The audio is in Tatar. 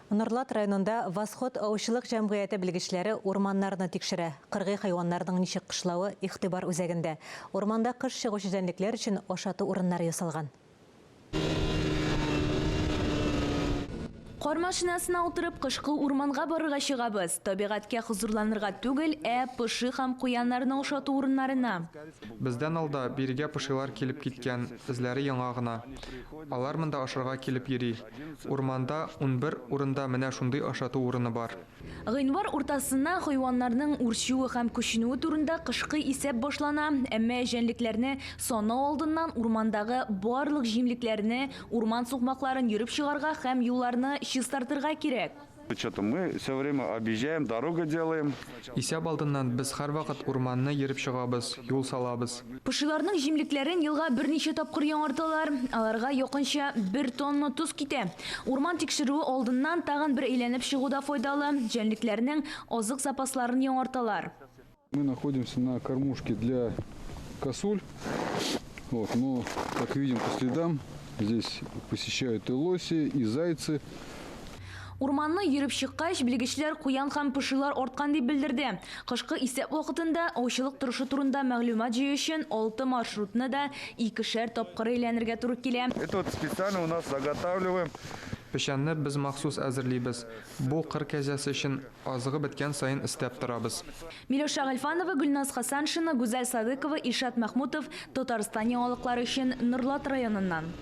Нурлат районында Восход аучылык җәмгыяте белгечләре урманнарны тикшерә. Кыргый хайваннарның ничек кышлавы игътибар үзәгендә. Урманда кыш чыгучы җәнлекләр өчен ашату урыннары ясалган. Кар машинасына утырып кышкы урманга барырга чыгабыз. Табигатькә хузурланырга түгел, пышы һәм куяннарны ашату урыннарына. Бездән алда биргә пышылар килеп киткән, эзләре яңа гына. Алар монда ашарга килеп йөри. Урманда 11 урында менә шундый ашату урыны бар. Гыйнвар уртасына хайваннарның үрчүе һәм күченүе турында кышкы исәп башлана. Әмма җәнлекләрне санау алдыннан урмандагы барлык җимлекләрне, урман сукмакларын йөреп чыгарга һәм юлларны чистартырга кирәк. Что-то мы все время объезжаем, дорогу делаем. Исәп алдыннан без һәрвакыт урманны йөреп чыгабыз, юл салабыз. Пышыларның җимлекләрен елга берничә тапкыр яңарталар. Аларга якынча 1 тонна туз китә. Урман тикшерүе алдыннан тагын бер әйләнеп чыгуда файдалы. Җәнлекләрнең азык запасларын яңарталар. Мы находимся на кормушке для косуль. Вот, но, как видим по следам, здесь посещают и лоси, и зайцы. Урманны йөреп чыккач, белгечләр куян һәм пышылар арткан дип белдерде. Кышкы исәп вакытында аучылык торышы турында мәгълүмат җыю өчен 6 маршрутны да 2шәр тапкыр әйләнергә туры килә. Это вот специально у нас заготавливаем. Пешәнне без махсус әзерлибез. Бу кыр кәҗәсе өчен азыгы беткән сайын истәп торабыз. Миләүшә Гальфанова, Гөлназ Хасаншина, Гүзәл Садыкова, Ишат Мәхмүтов, Татарстан яңалыклары өчен Нурлат районыннан.